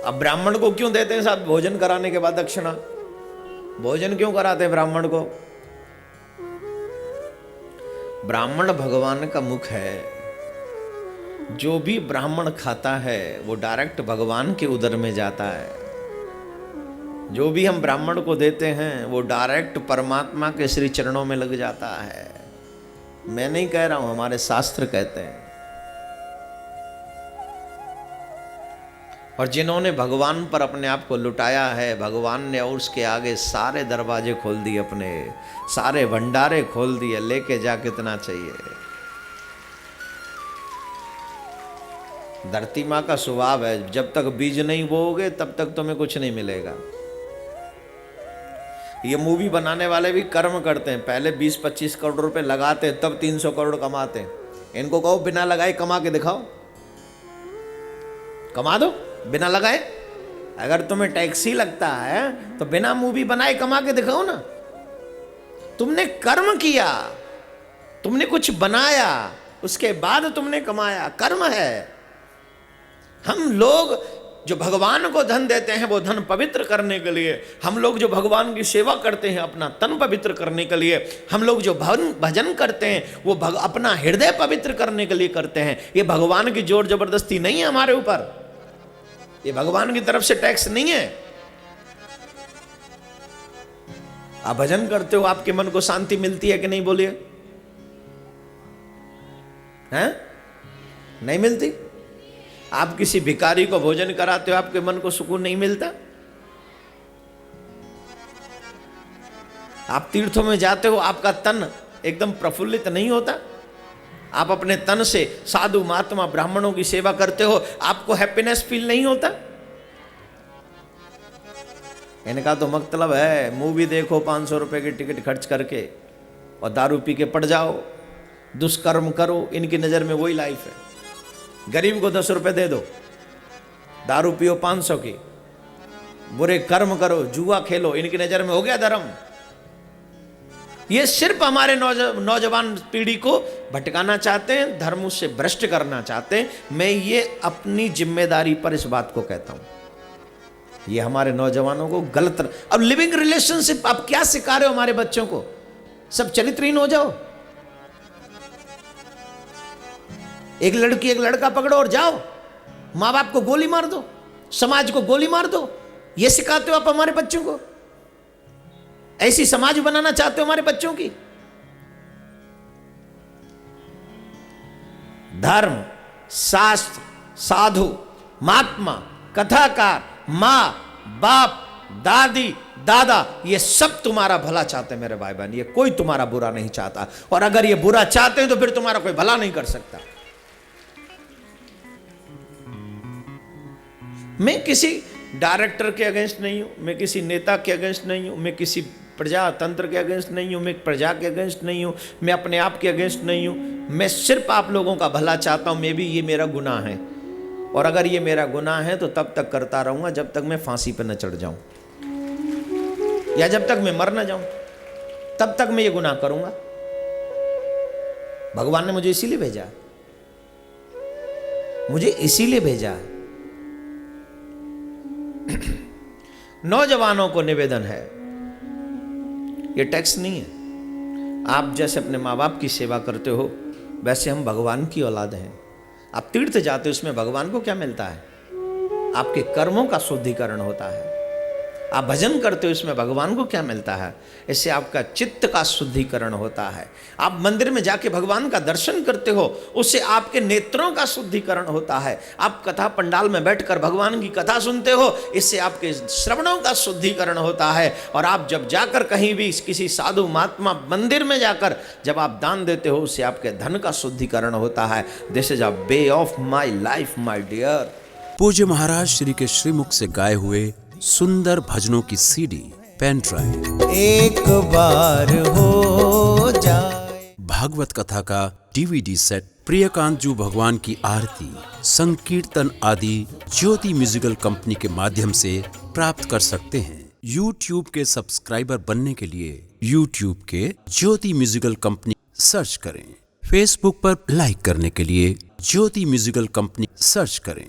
अब ब्राह्मण को क्यों देते हैं साहब भोजन कराने के बाद दक्षिणा? भोजन क्यों कराते हैं ब्राह्मण को? ब्राह्मण भगवान का मुख है। जो भी ब्राह्मण खाता है वो डायरेक्ट भगवान के उदर में जाता है। जो भी हम ब्राह्मण को देते हैं वो डायरेक्ट परमात्मा के श्री चरणों में लग जाता है। मैं नहीं कह रहा हूं, हमारे शास्त्र कहते हैं। और जिन्होंने भगवान पर अपने आप को लुटाया है, भगवान ने और उसके आगे सारे दरवाजे खोल दिए, अपने सारे भंडारे खोल दिए। लेके जा कितना चाहिए। धरती माँ का स्वभाव है, जब तक बीज नहीं बोओगे तब तक तुम्हें कुछ नहीं मिलेगा। ये मूवी बनाने वाले भी कर्म करते हैं, पहले 20-25 करोड़ रुपए लगाते हैं, तब 300 करोड़ कमाते हैं। इनको कहो बिना लगाए कमा के दिखाओ, कमा दो बिना लगाए। अगर तुम्हें टैक्स ही लगता है तो बिना मूवी बनाए कमा के दिखाओ ना। तुमने कर्म किया, तुमने कुछ बनाया, उसके बाद तुमने कमाया, कर्म है। हम लोग जो भगवान को धन देते हैं वो धन पवित्र करने के लिए, हम लोग जो भगवान की सेवा करते हैं अपना तन पवित्र करने के लिए, हम लोग जो भजन करते हैं वो अपना हृदय पवित्र करने के लिए करते हैं। ये भगवान की जोर जबरदस्ती नहीं है हमारे ऊपर, ये भगवान की तरफ से टैक्स नहीं है। आप भजन करते हो, आपके मन को शांति मिलती है कि नहीं? बोलिए, हैं? नहीं मिलती? आप किसी भिखारी को भोजन कराते हो, आपके मन को सुकून नहीं मिलता? आप तीर्थों में जाते हो, आपका तन एकदम प्रफुल्लित नहीं होता? आप अपने तन से साधु महात्मा ब्राह्मणों की सेवा करते हो, आपको हैप्पीनेस फील नहीं होता? इनका तो मतलब है मूवी देखो 500 रुपए की टिकट खर्च करके और दारू पी के पड़ जाओ, दुष्कर्म करो। इनकी नजर में वही लाइफ है। गरीब को 10 रुपए दे दो, दारू पियो 500 की, बुरे कर्म करो, जुआ खेलो, इनकी नजर में हो गया धर्म। ये सिर्फ हमारे नौजवान पीढ़ी को भटकाना चाहते हैं, धर्म से भ्रष्ट करना चाहते हैं। मैं ये अपनी जिम्मेदारी पर इस बात को कहता हूं। ये हमारे नौजवानों को गलत। अब लिविंग रिलेशनशिप आप क्या सिखा रहे हो हमारे बच्चों को? सब चरित्रहीन हो जाओ। एक लड़की एक लड़का पकड़ो और जाओ, मां बाप को गोली मार दो, समाज को गोली मार दो। ये सिखाते हो आप हमारे बच्चों को? ऐसी समाज बनाना चाहते हो हमारे बच्चों की? धर्म, शास्त्र, साधु, महात्मा, कथाकार, मां बाप, दादी दादा, ये सब तुम्हारा भला चाहते हैं मेरे भाई बहन। ये कोई तुम्हारा बुरा नहीं चाहता, और अगर ये बुरा चाहते हैं तो फिर तुम्हारा कोई भला नहीं कर सकता। मैं किसी डायरेक्टर के अगेंस्ट नहीं हूं, मैं किसी नेता के अगेंस्ट नहीं हूं, मैं किसी प्रजातंत्र के अगेंस्ट नहीं हूं, मैं प्रजा के अगेंस्ट नहीं हूं, मैं अपने आप के अगेंस्ट नहीं हूं। मैं सिर्फ आप लोगों का भला चाहता हूं। मैं भी, ये मेरा गुनाह है, और अगर ये मेरा गुनाह है तो तब तक करता रहूंगा जब तक मैं फांसी पर न चढ़ जाऊं, या जब तक मैं मर न जाऊं, तब तक मैं ये गुनाह करूंगा। भगवान ने मुझे इसीलिए भेजा है, मुझे इसीलिए भेजा है। नौजवानों को निवेदन है, ये टैक्स नहीं है। आप जैसे अपने माँ बाप की सेवा करते हो, वैसे हम भगवान की औलाद हैं। आप तीर्थ जाते हो, उसमें भगवान को क्या मिलता है? आपके कर्मों का शुद्धिकरण होता है। आप भजन करते हो, इसमें भगवान को क्या मिलता है? इससे आपका चित्त का शुद्धिकरण होता है। आप मंदिर में जाके भगवान का दर्शन करते हो, उससे आपके नेत्रों का शुद्धिकरण होता है। आप कथा पंडाल में बैठकर भगवान की कथा सुनते हो, इससे आपके श्रवणों का शुद्धिकरण होता है। और आप जब जाकर कहीं भी किसी साधु महात्मा मंदिर में जाकर जब आप दान देते हो, उससे आपके धन का शुद्धिकरण होता है। This is a way of my life my dear. पूज्य महाराज श्री के श्रीमुख से गाए हुए सुंदर भजनों की सीडी, पेन ड्राइव, एक बार हो जाए, भागवत कथा का डीवीडी सेट, प्रियकांत जू भगवान की आरती, संकीर्तन आदि ज्योति म्यूजिकल कंपनी के माध्यम से प्राप्त कर सकते हैं। YouTube के सब्सक्राइबर बनने के लिए YouTube के ज्योति म्यूजिकल कंपनी सर्च करें। Facebook पर लाइक करने के लिए ज्योति म्यूजिकल कंपनी सर्च करें।